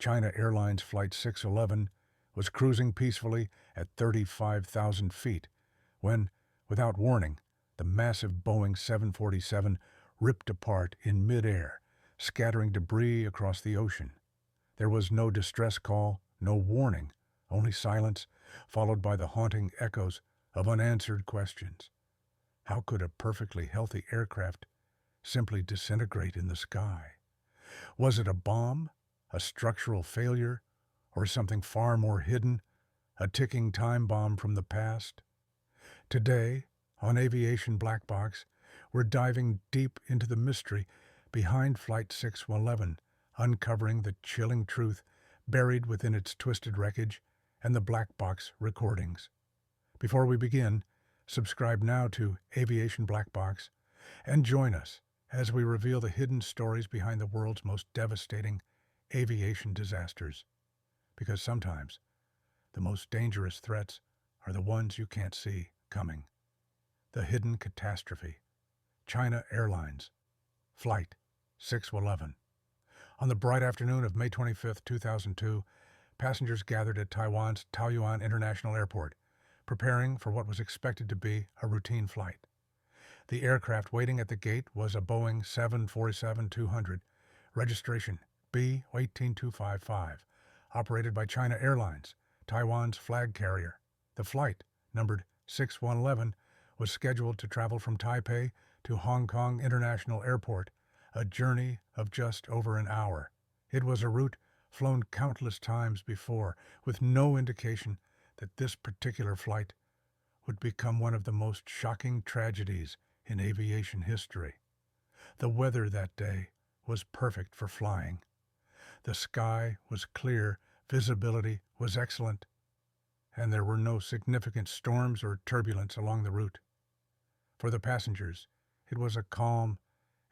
China Airlines Flight 611 was cruising peacefully at 35,000 feet when, without warning, the massive Boeing 747 ripped apart in midair, scattering debris across the ocean. There was no distress call, no warning, only silence, followed by the haunting echoes of unanswered questions. How could a perfectly healthy aircraft simply disintegrate in the sky? Was it a bomb, a structural failure, or something far more hidden, a ticking time bomb from the past? Today, on Aviation Black Box, we're diving deep into the mystery behind Flight 611, uncovering the chilling truth buried within its twisted wreckage and the black box recordings. Before we begin, subscribe now to Aviation Black Box and join us as we reveal the hidden stories behind the world's most devastating aviation disasters. Because sometimes the most dangerous threats are the ones you can't see coming. The hidden catastrophe. China Airlines Flight 611. On the bright afternoon of May 25, 2002, passengers gathered at Taiwan's Taoyuan International Airport, preparing for what was expected to be a routine flight. The aircraft waiting at the gate was a Boeing 747-200, registration B18255, operated by China Airlines, Taiwan's flag carrier. The flight, numbered 6111, was scheduled to travel from Taipei to Hong Kong International Airport, a journey of just over an hour. It was a route flown countless times before, with no indication that this particular flight would become one of the most shocking tragedies in aviation history. The weather that day was perfect for flying. The sky was clear, visibility was excellent, and there were no significant storms or turbulence along the route. For the passengers, it was a calm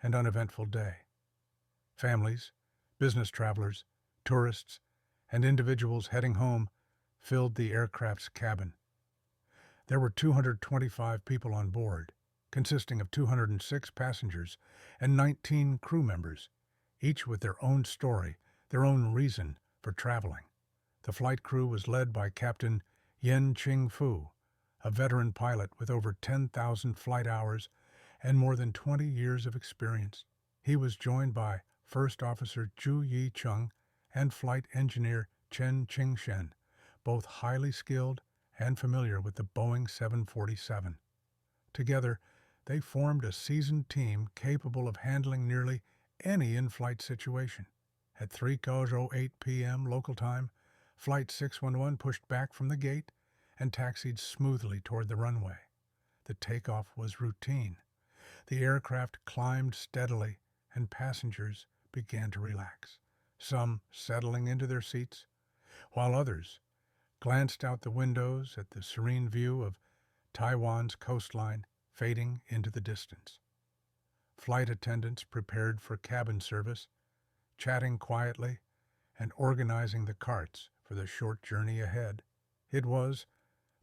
and uneventful day. Families, business travelers, tourists, and individuals heading home filled the aircraft's cabin. There were 225 people on board, consisting of 206 passengers and 19 crew members, each with their own story, their own reason for traveling. The flight crew was led by Captain Yen Ching Fu, a veteran pilot with over 10,000 flight hours and more than 20 years of experience. He was joined by First Officer Zhu Yi Chung and Flight Engineer Chen Qingshen, both highly skilled and familiar with the Boeing 747. Together, they formed a seasoned team capable of handling nearly any in-flight situation. At 3:08 p.m. local time, Flight 611 pushed back from the gate and taxied smoothly toward the runway. The takeoff was routine. The aircraft climbed steadily, and passengers began to relax, some settling into their seats, while others glanced out the windows at the serene view of Taiwan's coastline fading into the distance. Flight attendants prepared for cabin service, chatting quietly and organizing the carts for the short journey ahead. It was,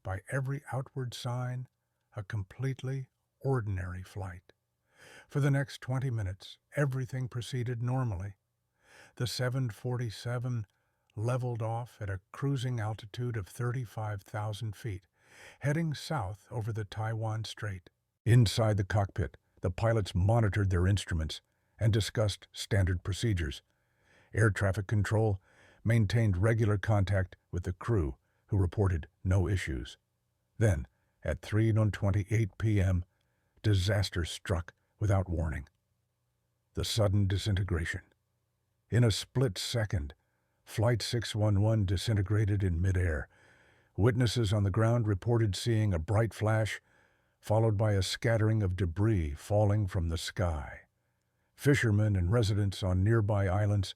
by every outward sign, a completely ordinary flight. For the next 20 minutes, everything proceeded normally. The 747 leveled off at a cruising altitude of 35,000 feet, heading south over the Taiwan Strait. Inside the cockpit, the pilots monitored their instruments and discussed standard procedures. Air traffic control maintained regular contact with the crew, who reported no issues. Then, at 3:28 p.m., disaster struck without warning. The sudden disintegration. In a split second, Flight 611 disintegrated in midair. Witnesses on the ground reported seeing a bright flash, followed by a scattering of debris falling from the sky. Fishermen and residents on nearby islands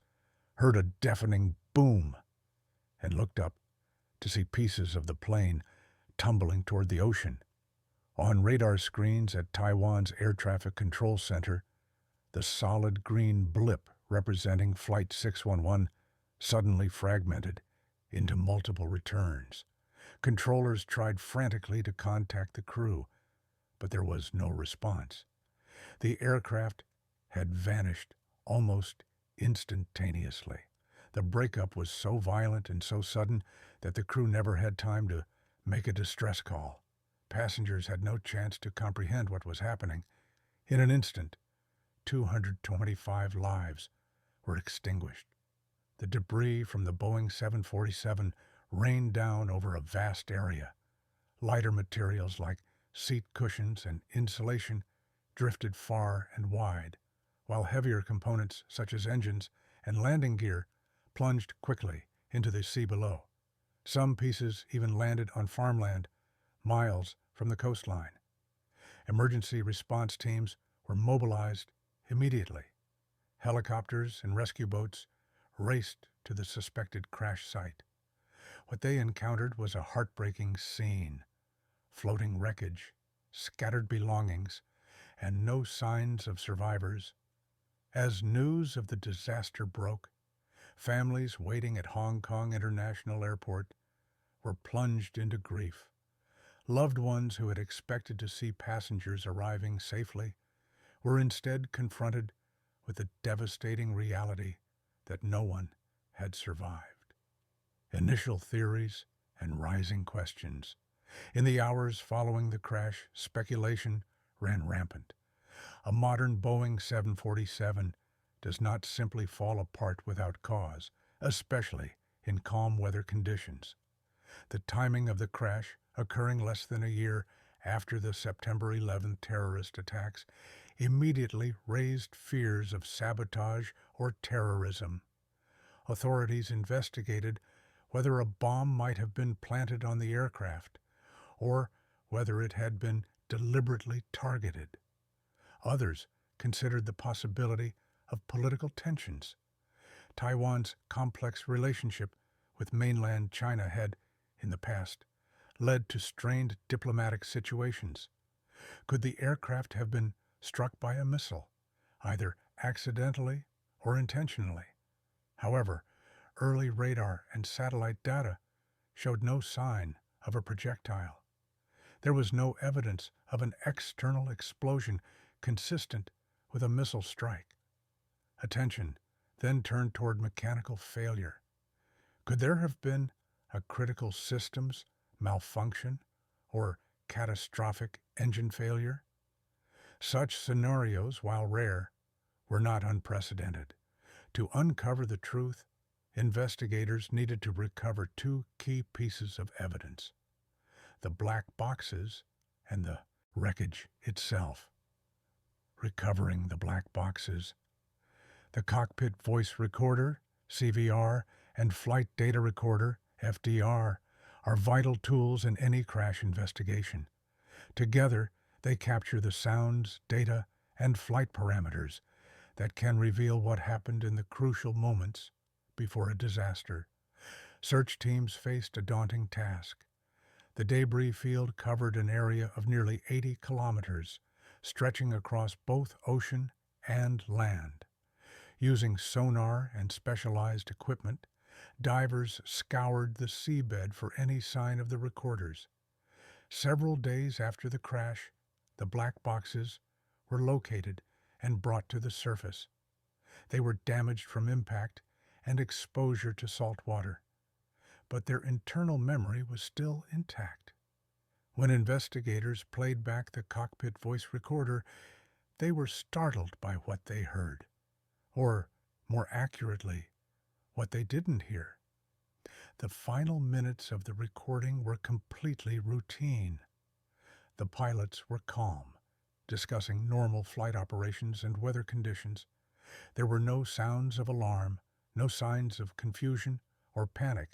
heard a deafening boom and looked up to see pieces of the plane tumbling toward the ocean. On radar screens at Taiwan's Air Traffic Control Center, the solid green blip representing Flight 611 suddenly fragmented into multiple returns. Controllers tried frantically to contact the crew, but there was no response. The aircraft had vanished almost instantaneously. The breakup was so violent and so sudden that the crew never had time to make a distress call. Passengers had no chance to comprehend what was happening. In an instant, 225 lives were extinguished. The debris from the Boeing 747 rained down over a vast area. Lighter materials like seat cushions and insulation drifted far and wide, while heavier components such as engines and landing gear plunged quickly into the sea below. Some pieces even landed on farmland miles from the coastline. Emergency response teams were mobilized immediately. Helicopters and rescue boats raced to the suspected crash site. What they encountered was a heartbreaking scene: floating wreckage, scattered belongings, and no signs of survivors. As news of the disaster broke, families waiting at Hong Kong International Airport were plunged into grief. Loved ones who had expected to see passengers arriving safely were instead confronted with the devastating reality that no one had survived. Initial theories and rising questions. In the hours following the crash, speculation ran rampant. A modern Boeing 747 does not simply fall apart without cause, especially in calm weather conditions. The timing of the crash, occurring less than a year after the September 11th terrorist attacks, immediately raised fears of sabotage or terrorism. Authorities investigated whether a bomb might have been planted on the aircraft, or whether it had been deliberately targeted. Others considered the possibility of political tensions. Taiwan's complex relationship with mainland China had, in the past, led to strained diplomatic situations. Could the aircraft have been struck by a missile, either accidentally or intentionally? However, early radar and satellite data showed no sign of a projectile. There was no evidence of an external explosion consistent with a missile strike. Attention then turned toward mechanical failure. Could there have been a critical systems malfunction or catastrophic engine failure? Such scenarios, while rare, were not unprecedented. To uncover the truth, investigators needed to recover two key pieces of evidence: the black boxes and the wreckage itself. Recovering the black boxes. The cockpit voice recorder, CVR, and flight data recorder, FDR, are vital tools in any crash investigation. Together, they capture the sounds, data, and flight parameters that can reveal what happened in the crucial moments before a disaster. Search teams faced a daunting task. The debris field covered an area of nearly 80 kilometers, stretching across both ocean and land. Using sonar and specialized equipment, divers scoured the seabed for any sign of the recorders. Several days after the crash, the black boxes were located and brought to the surface. They were damaged from impact and exposure to salt water, but their internal memory was still intact. When investigators played back the cockpit voice recorder, they were startled by what they heard, or, more accurately, what they didn't hear. The final minutes of the recording were completely routine. The pilots were calm, discussing normal flight operations and weather conditions. There were no sounds of alarm, no signs of confusion or panic.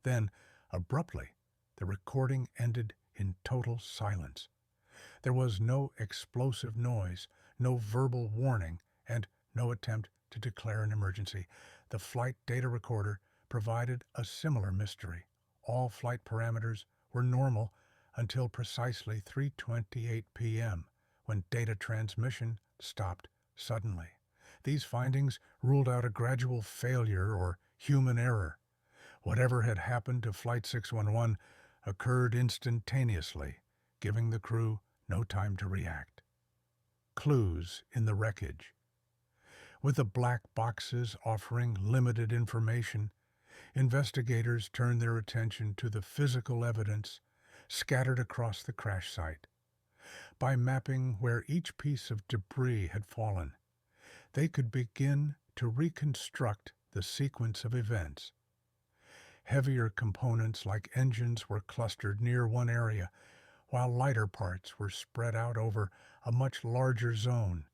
Then, abruptly, the recording ended in total silence. There was no explosive noise, no verbal warning, and no attempt to declare an emergency. The flight data recorder provided a similar mystery. All flight parameters were normal until precisely 3:28 p.m., when data transmission stopped suddenly. These findings ruled out a gradual failure or human error. Whatever had happened to Flight 611 occurred instantaneously, giving the crew no time to react. Clues in the wreckage. With the black boxes offering limited information, investigators turned their attention to the physical evidence scattered across the crash site. By mapping where each piece of debris had fallen, they could begin to reconstruct the sequence of events. Heavier components like engines were clustered near one area, while lighter parts were spread out over a much larger zone.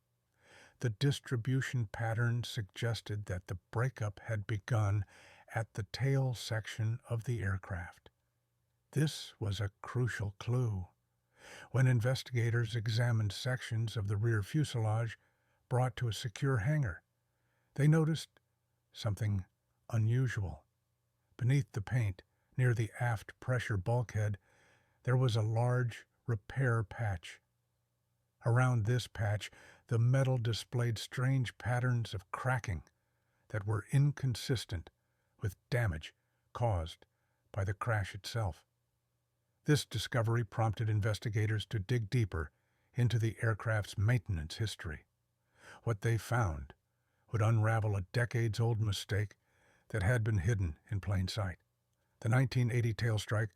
The distribution pattern suggested that the breakup had begun at the tail section of the aircraft. This was a crucial clue. When investigators examined sections of the rear fuselage brought to a secure hangar, they noticed something unusual. Beneath the paint, near the aft pressure bulkhead, there was a large repair patch. Around this patch, the metal displayed strange patterns of cracking that were inconsistent with damage caused by the crash itself. This discovery prompted investigators to dig deeper into the aircraft's maintenance history. What they found would unravel a decades-old mistake that had been hidden in plain sight. The 1980 tail strike,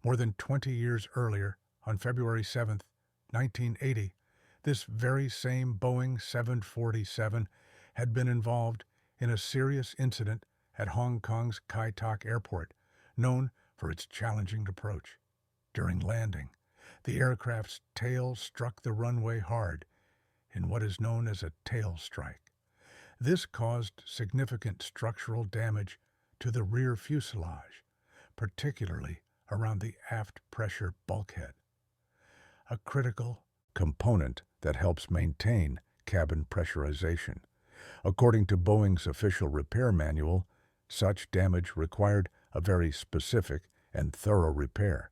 more than 20 years earlier, on February 7, 1980, this very same Boeing 747 had been involved in a serious incident at Hong Kong's Kai Tak Airport, known for its challenging approach. During landing, the aircraft's tail struck the runway hard in what is known as a tail strike. This caused significant structural damage to the rear fuselage, particularly around the aft pressure bulkhead, a critical component that helps maintain cabin pressurization. According to Boeing's official repair manual, such damage required a very specific and thorough repair.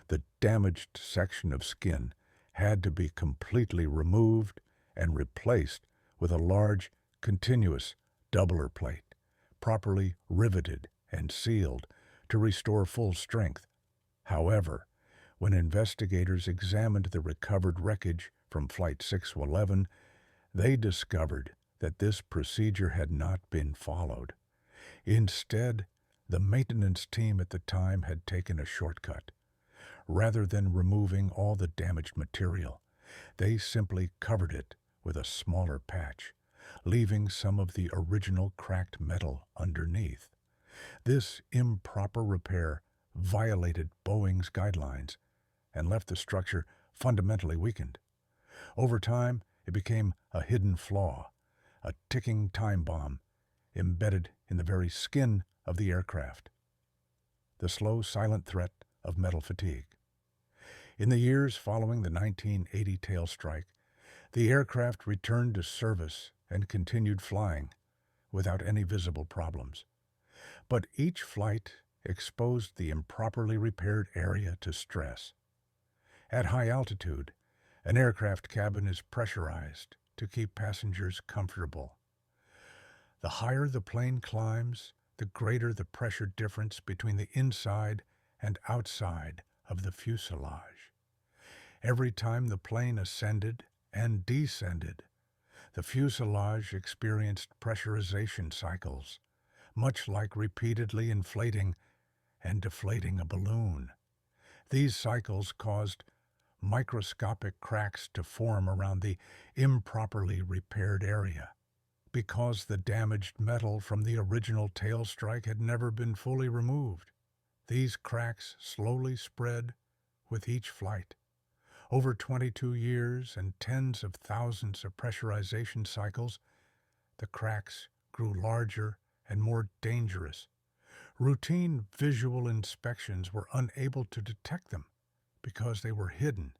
The damaged section of skin had to be completely removed and replaced with a large, continuous doubler plate, properly riveted and sealed to restore full strength. However, when investigators examined the recovered wreckage from Flight 611, they discovered that this procedure had not been followed. Instead, the maintenance team at the time had taken a shortcut. Rather than removing all the damaged material, they simply covered it with a smaller patch, leaving some of the original cracked metal underneath. This improper repair violated Boeing's guidelines and left the structure fundamentally weakened. Over time, it became a hidden flaw, a ticking time bomb embedded in the very skin of the aircraft. The slow, silent threat of metal fatigue. In the years following the 1980 tail strike, the aircraft returned to service and continued flying without any visible problems. But each flight exposed the improperly repaired area to stress. At high altitude, an aircraft cabin is pressurized to keep passengers comfortable. The higher the plane climbs, the greater the pressure difference between the inside and outside of the fuselage. Every time the plane ascended and descended, the fuselage experienced pressurization cycles, much like repeatedly inflating and deflating a balloon. These cycles caused microscopic cracks to form around the improperly repaired area, because the damaged metal from the original tail strike had never been fully removed. These cracks slowly spread with each flight. Over 22 years and tens of thousands of pressurization cycles, the cracks grew larger and more dangerous. Routine visual inspections were unable to detect them because they were hidden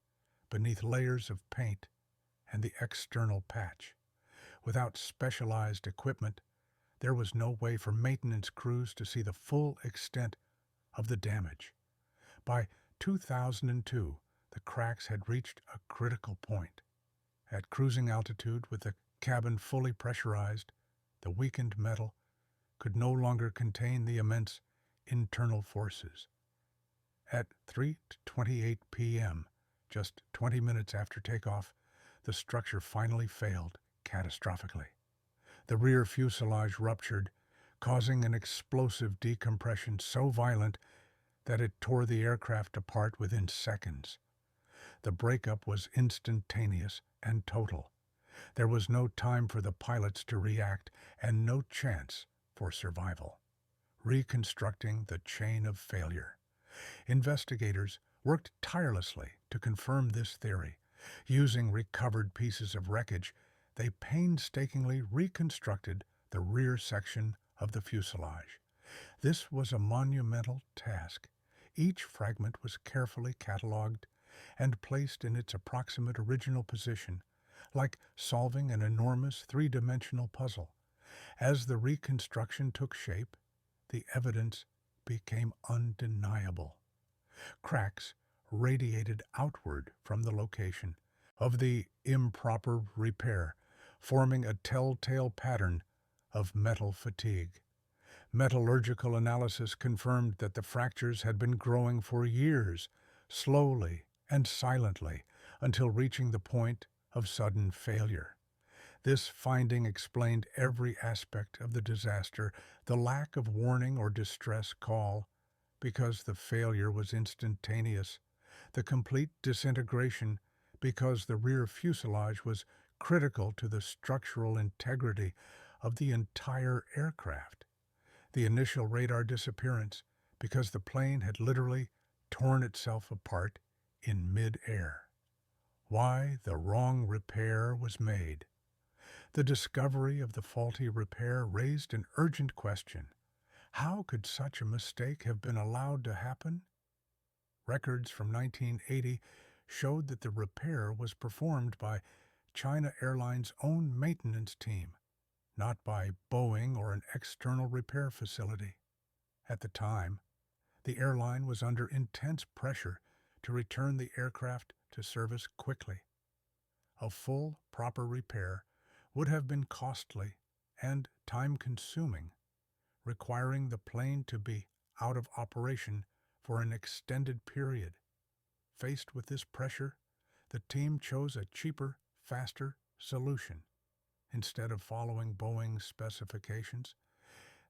beneath layers of paint and the external patch. Without specialized equipment, there was no way for maintenance crews to see the full extent of the damage. By 2002, the cracks had reached a critical point. At cruising altitude, with the cabin fully pressurized, the weakened metal could no longer contain the immense internal forces. At 3:28 p.m., just 20 minutes after takeoff, the structure finally failed catastrophically. The rear fuselage ruptured, causing an explosive decompression so violent that it tore the aircraft apart within seconds. The breakup was instantaneous and total. There was no time for the pilots to react and no chance for survival. Reconstructing the chain of failure. Investigators worked tirelessly to confirm this theory. Using recovered pieces of wreckage, they painstakingly reconstructed the rear section of the fuselage. This was a monumental task. Each fragment was carefully catalogued and placed in its approximate original position, like solving an enormous three-dimensional puzzle. As the reconstruction took shape, the evidence became undeniable. Cracks radiated outward from the location of the improper repair, forming a telltale pattern of metal fatigue. Metallurgical analysis confirmed that the fractures had been growing for years, slowly and silently, until reaching the point of sudden failure. This finding explained every aspect of the disaster, the lack of warning or distress call, because the failure was instantaneous, the complete disintegration, because the rear fuselage was critical to the structural integrity of the entire aircraft, the initial radar disappearance, because the plane had literally torn itself apart in mid-air. Why the wrong repair was made. The discovery of the faulty repair raised an urgent question. How could such a mistake have been allowed to happen? Records from 1980 showed that the repair was performed by China Airlines' own maintenance team, not by Boeing or an external repair facility. At the time, the airline was under intense pressure to return the aircraft to service quickly. A full, proper repair would have been costly and time-consuming, requiring the plane to be out of operation for an extended period. Faced with this pressure, the team chose a cheaper, faster solution. Instead of following Boeing's specifications,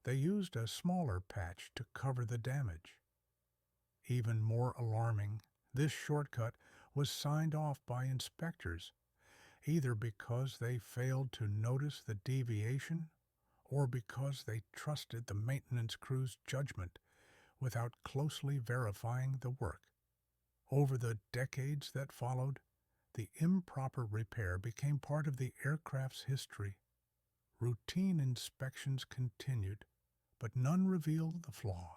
they used a smaller patch to cover the damage. Even more alarming, this shortcut was signed off by inspectors, either because they failed to notice the deviation or because they trusted the maintenance crew's judgment without closely verifying the work. Over the decades that followed, the improper repair became part of the aircraft's history. Routine inspections continued, but none revealed the flaw.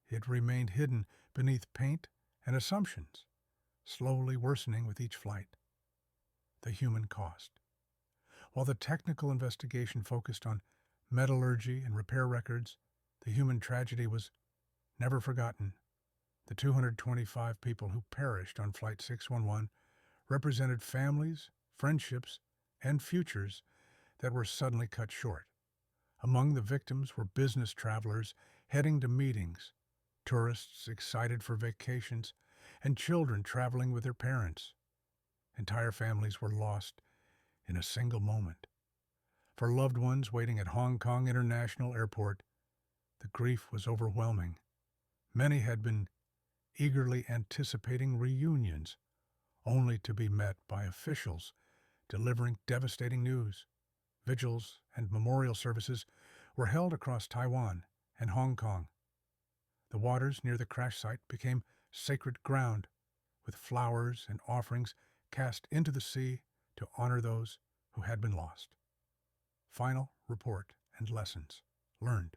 It remained hidden beneath paint and assumptions, slowly worsening with each flight. The human cost. While the technical investigation focused on metallurgy and repair records, the human tragedy was never forgotten. The 225 people who perished on Flight 611 represented families, friendships, and futures that were suddenly cut short. Among the victims were business travelers heading to meetings, tourists excited for vacations, and children traveling with their parents. Entire families were lost in a single moment. For loved ones waiting at Hong Kong International Airport, the grief was overwhelming. Many had been eagerly anticipating reunions, only to be met by officials delivering devastating news. Vigils and memorial services were held across Taiwan and Hong Kong. The waters near the crash site became sacred ground, with flowers and offerings cast into the sea to honor those who had been lost. Final report and lessons learned.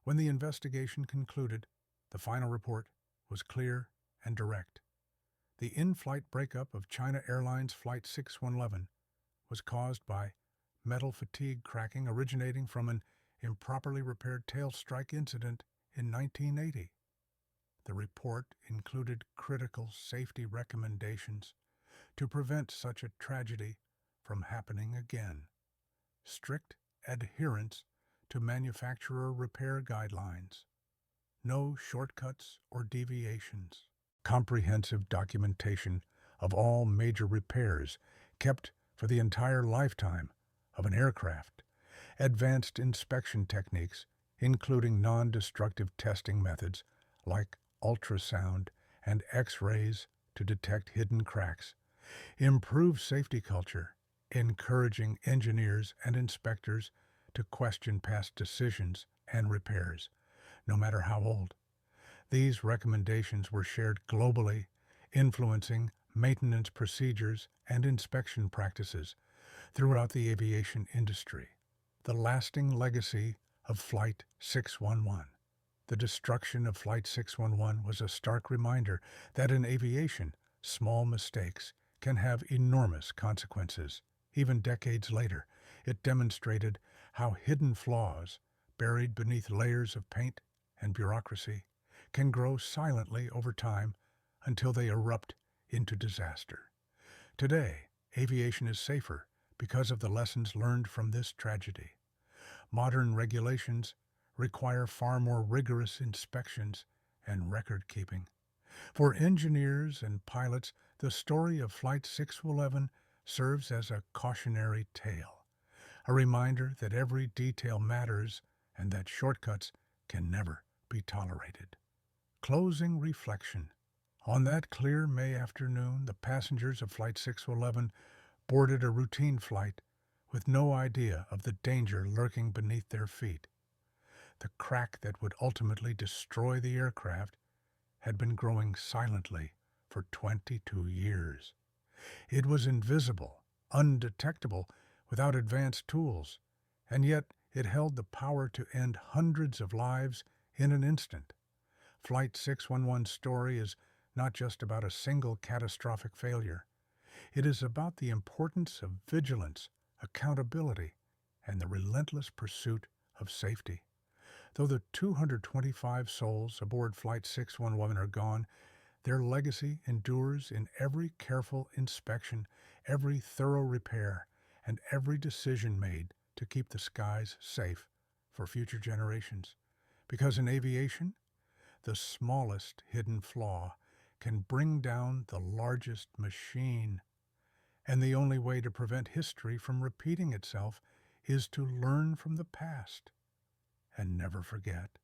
When the investigation concluded, the final report was clear and direct. The in-flight breakup of China Airlines Flight 611 was caused by metal fatigue cracking originating from an improperly repaired tail strike incident in 1980. The report included critical safety recommendations to prevent such a tragedy from happening again. Strict adherence to manufacturer repair guidelines. No shortcuts or deviations. Comprehensive documentation of all major repairs kept for the entire lifetime of an aircraft, Advanced inspection techniques, including non-destructive testing methods like ultrasound and X-rays to detect hidden cracks, improve safety culture, encouraging engineers and inspectors to question past decisions and repairs, no matter how old. These recommendations were shared globally, influencing maintenance procedures and inspection practices throughout the aviation industry. The lasting legacy of Flight 611. The destruction of Flight 611 was a stark reminder that in aviation, small mistakes can have enormous consequences. Even decades later, it demonstrated how hidden flaws, buried beneath layers of paint and bureaucracy, can grow silently over time until they erupt into disaster. Today, aviation is safer because of the lessons learned from this tragedy. Modern regulations require far more rigorous inspections and record-keeping. For engineers and pilots, the story of Flight 611 serves as a cautionary tale, a reminder that every detail matters and that shortcuts can never be tolerated. Closing reflection. On that clear May afternoon, the passengers of Flight 611 boarded a routine flight with no idea of the danger lurking beneath their feet. The crack that would ultimately destroy the aircraft had been growing silently for 22 years. It was invisible, undetectable, without advanced tools, and yet it held the power to end hundreds of lives in an instant. Flight 611's story is not just about a single catastrophic failure. It is about the importance of vigilance, accountability, and the relentless pursuit of safety. Though the 225 souls aboard Flight 611 are gone, their legacy endures in every careful inspection, every thorough repair, and every decision made to keep the skies safe for future generations. Because in aviation, the smallest hidden flaw can bring down the largest machine. And the only way to prevent history from repeating itself is to learn from the past and never forget.